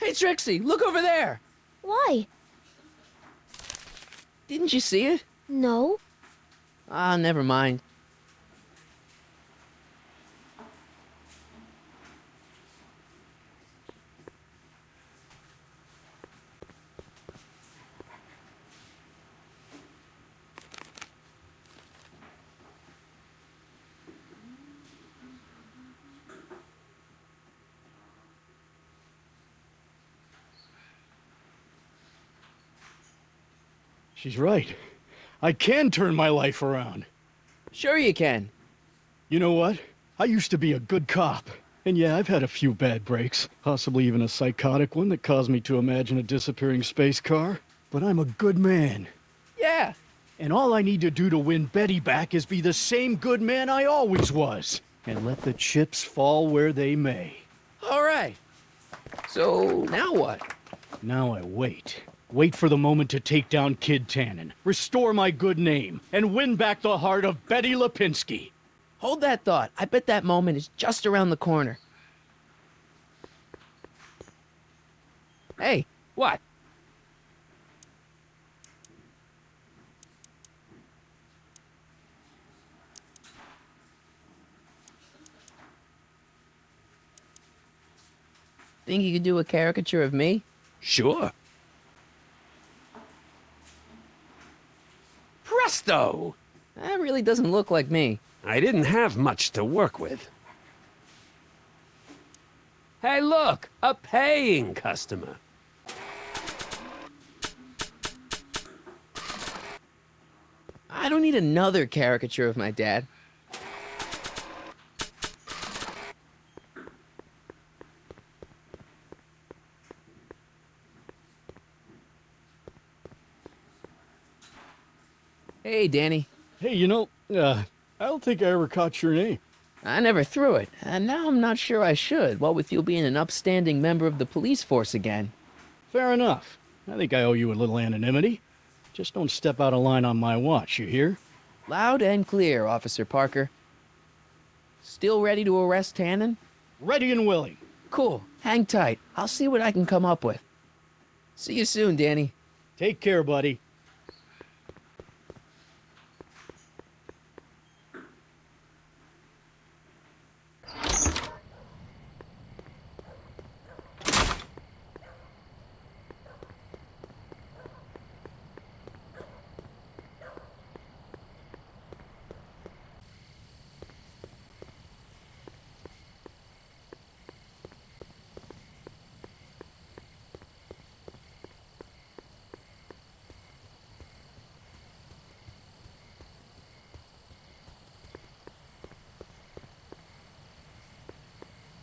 Hey, Trixie, look over there! Why? Didn't you see it? No. Ah, never mind. She's right. I can turn my life around. Sure you can. You know what? I used to be a good cop. And yeah, I've had a few bad breaks. Possibly even a psychotic one that caused me to imagine a disappearing space car. But I'm a good man. Yeah. And all I need to do to win Betty back is be the same good man I always was. And let the chips fall where they may. All right. So, now what? Now I wait. Wait for the moment to take down Kid Tannen, restore my good name, and win back the heart of Betty Lipinski. Hold that thought. I bet that moment is just around the corner. Hey, what? Think you could do a caricature of me? Sure. Presto! That really doesn't look like me. I didn't have much to work with. Hey, look! A paying customer. I don't need another caricature of my dad. Hey, Danny. Hey, I don't think I ever caught your name. I never threw it, and now I'm not sure I should, what with you being an upstanding member of the police force again. Fair enough. I think I owe you a little anonymity. Just don't step out of line on my watch, you hear? Loud and clear, Officer Parker. Still ready to arrest Tannen? Ready and willing. Cool. Hang tight. I'll see what I can come up with. See you soon, Danny. Take care, buddy.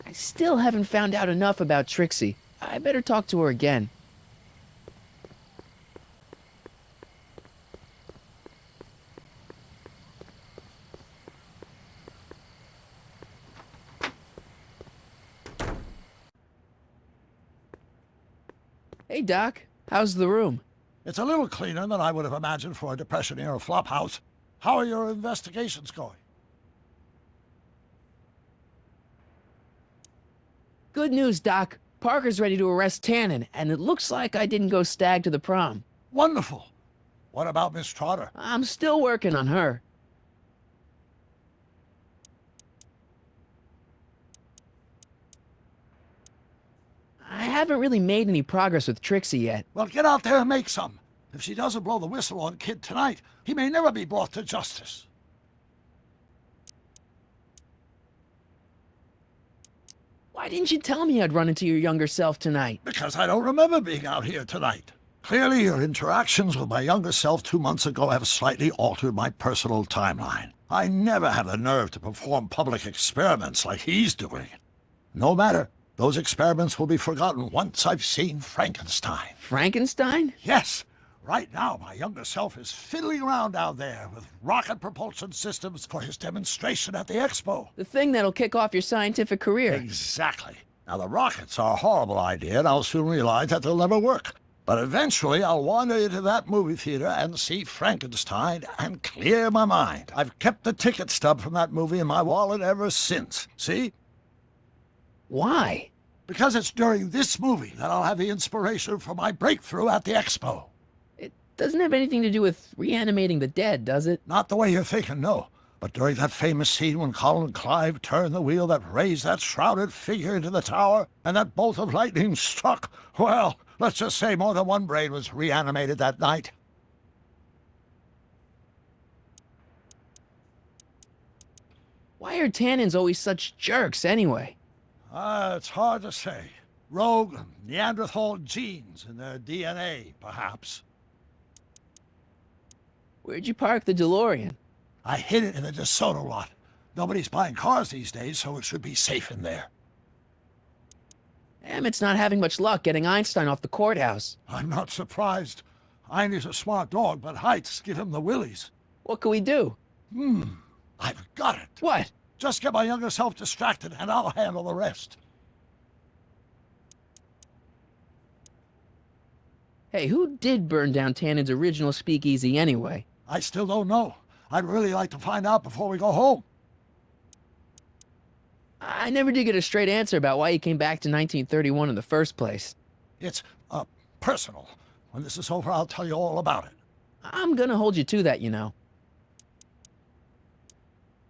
I still haven't found out enough about Trixie. I better talk to her again. Hey, Doc. How's the room? It's a little cleaner than I would have imagined for a Depression-era flophouse. How are your investigations going? Good news, Doc. Parker's ready to arrest Tannen, and it looks like I didn't go stag to the prom. Wonderful. What about Miss Trotter? I'm still working on her. I haven't really made any progress with Trixie yet. Well, get out there and make some. If she doesn't blow the whistle on Kid tonight, he may never be brought to justice. Why didn't you tell me I'd run into your younger self tonight? Because I don't remember being out here tonight. Clearly, your interactions with my younger self 2 months ago have slightly altered my personal timeline. I never had the nerve to perform public experiments like he's doing. No matter. Those experiments will be forgotten once I've seen Frankenstein. Frankenstein? Yes. Right now, my younger self is fiddling around down there with rocket propulsion systems for his demonstration at the expo. The thing that'll kick off your scientific career. Exactly. Now, the rockets are a horrible idea, and I'll soon realize that they'll never work. But eventually, I'll wander into that movie theater and see Frankenstein and clear my mind. I've kept the ticket stub from that movie in my wallet ever since. See? Why? Because it's during this movie that I'll have the inspiration for my breakthrough at the expo. It doesn't have anything to do with reanimating the dead, does it? Not the way you're thinking, no. But during that famous scene when Colin Clive turned the wheel that raised that shrouded figure into the tower, and that bolt of lightning struck, well, let's just say more than one brain was reanimated that night. Why are tannins always such jerks, anyway? It's hard to say. Rogue Neanderthal genes in their DNA, perhaps. Where'd you park the DeLorean? I hid it in the DeSoto lot. Nobody's buying cars these days, so it should be safe in there. Emmett's not having much luck getting Einstein off the courthouse. I'm not surprised. Einstein's a smart dog, but heights give him the willies. What can we do? I've got it. What? Just get my younger self distracted, and I'll handle the rest. Hey, who did burn down Tannin's original speakeasy anyway? I still don't know. I'd really like to find out before we go home. I never did get a straight answer about why he came back to 1931 in the first place. It's, personal. When this is over, I'll tell you all about it. I'm gonna hold you to that, you know.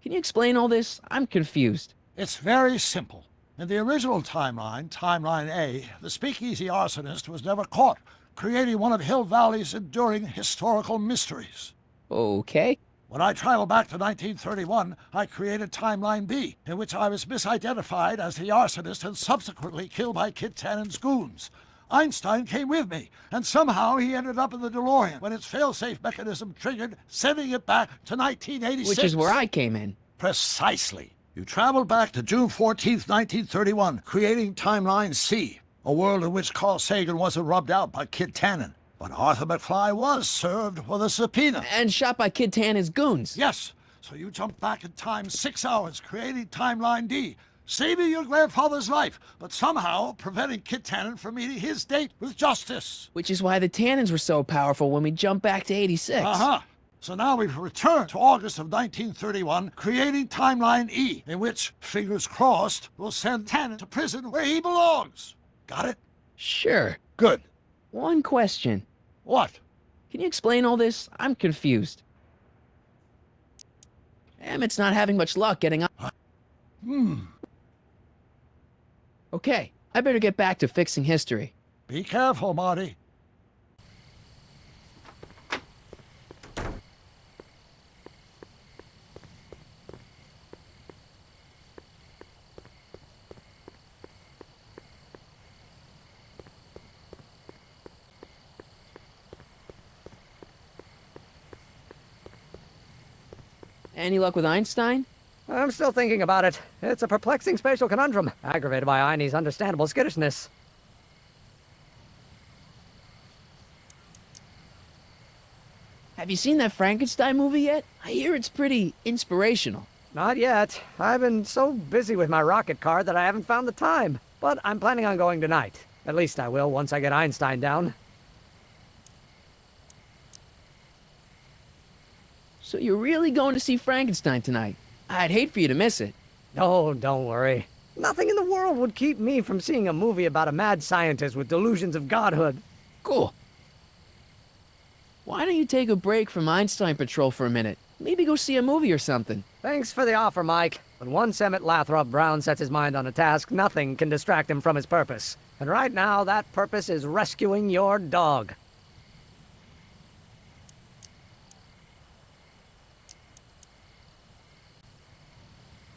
Can you explain all this? I'm confused. It's very simple. In the original timeline, Timeline A, the speakeasy arsonist was never caught, creating one of Hill Valley's enduring historical mysteries. Okay. When I traveled back to 1931, I created Timeline B, in which I was misidentified as the arsonist and subsequently killed by Kit Tannin's goons. Einstein came with me, and somehow he ended up in the DeLorean when its failsafe mechanism triggered, sending it back to 1986. Which is where I came in. Precisely. You traveled back to June 14th, 1931, creating Timeline C, a world in which Carl Sagan wasn't rubbed out by Kit Tannin. But Arthur McFly was served with a subpoena. And shot by Kid Tannin's goons. Yes, so you jumped back in time 6 hours, creating Timeline D, saving your grandfather's life, but somehow preventing Kit Tannin from meeting his date with justice. Which is why the Tannins were so powerful when we jumped back to 86. So now we've returned to August of 1931, creating Timeline E, in which, fingers crossed, we'll send Tannin to prison where he belongs. Got it? Sure. Good. One question. What? Can you explain all this? I'm confused. Emmett's not having much luck getting up. Okay, I better get back to fixing history. Be careful, Marty. Any luck with Einstein? I'm still thinking about it. It's a perplexing spatial conundrum, aggravated by Einie's understandable skittishness. Have you seen that Frankenstein movie yet? I hear it's pretty inspirational. Not yet. I've been so busy with my rocket car that I haven't found the time. But I'm planning on going tonight. At least I will once I get Einstein down. So you're really going to see Frankenstein tonight? I'd hate for you to miss it. Oh, don't worry. Nothing in the world would keep me from seeing a movie about a mad scientist with delusions of godhood. Cool. Why don't you take a break from Einstein Patrol for a minute? Maybe go see a movie or something. Thanks for the offer, Mike. When once Emmett Lathrop Brown sets his mind on a task, nothing can distract him from his purpose. And right now, that purpose is rescuing your dog.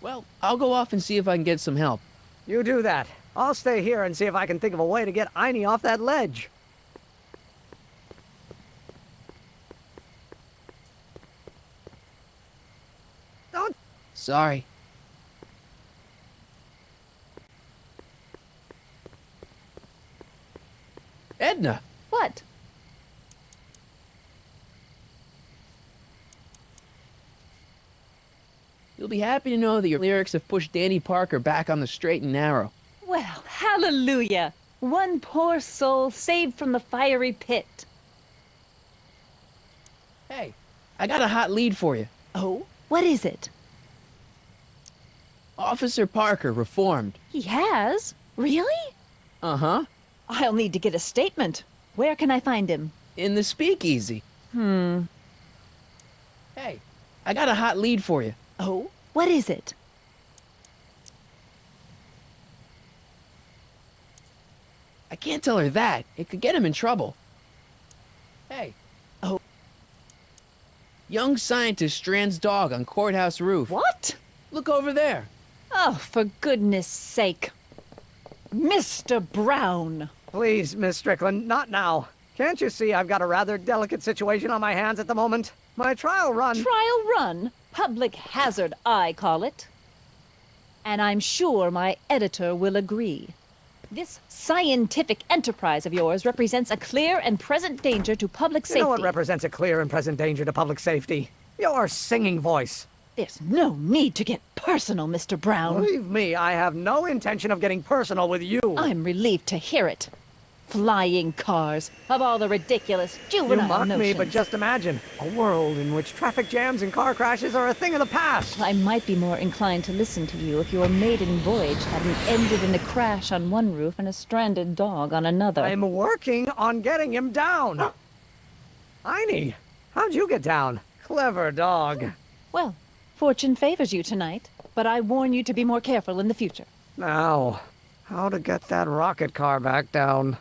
Well, I'll go off and see if I can get some help. You do that. I'll stay here and see if I can think of a way to get Einie off that ledge. Don't... Sorry. Edna! What? You'll be happy to know that your lyrics have pushed Danny Parker back on the straight and narrow. Well, hallelujah! One poor soul saved from the fiery pit. Hey, I got a hot lead for you. Oh? What is it? Officer Parker reformed. He has? Really? Uh-huh. I'll need to get a statement. Where can I find him? In the speakeasy. Hey, I got a hot lead for you. Oh? What is it? I can't tell her that. It could get him in trouble. Hey. Oh. Young scientist strands dog on courthouse roof. What? Look over there. Oh, for goodness sake. Mr. Brown! Please, Miss Strickland, not now. Can't you see I've got a rather delicate situation on my hands at the moment? My trial run... Trial run? Public hazard, I call it. And I'm sure my editor will agree. This scientific enterprise of yours represents a clear and present danger to public safety. You know what represents a clear and present danger to public safety? Your singing voice. There's no need to get personal, Mr. Brown. Believe me, I have no intention of getting personal with you. I'm relieved to hear it. Flying cars, of all the ridiculous You juvenile mock me, notions. but just imagine a world in which traffic jams and car crashes are a thing of the past. I might be more inclined to listen to you if your maiden voyage hadn't ended in a crash on one roof and a stranded dog on another. I'm working on getting him down. Heine, how'd you get down? Clever dog. Well, fortune favors you tonight, but I warn you to be more careful in the future. Now, how to get that rocket car back down?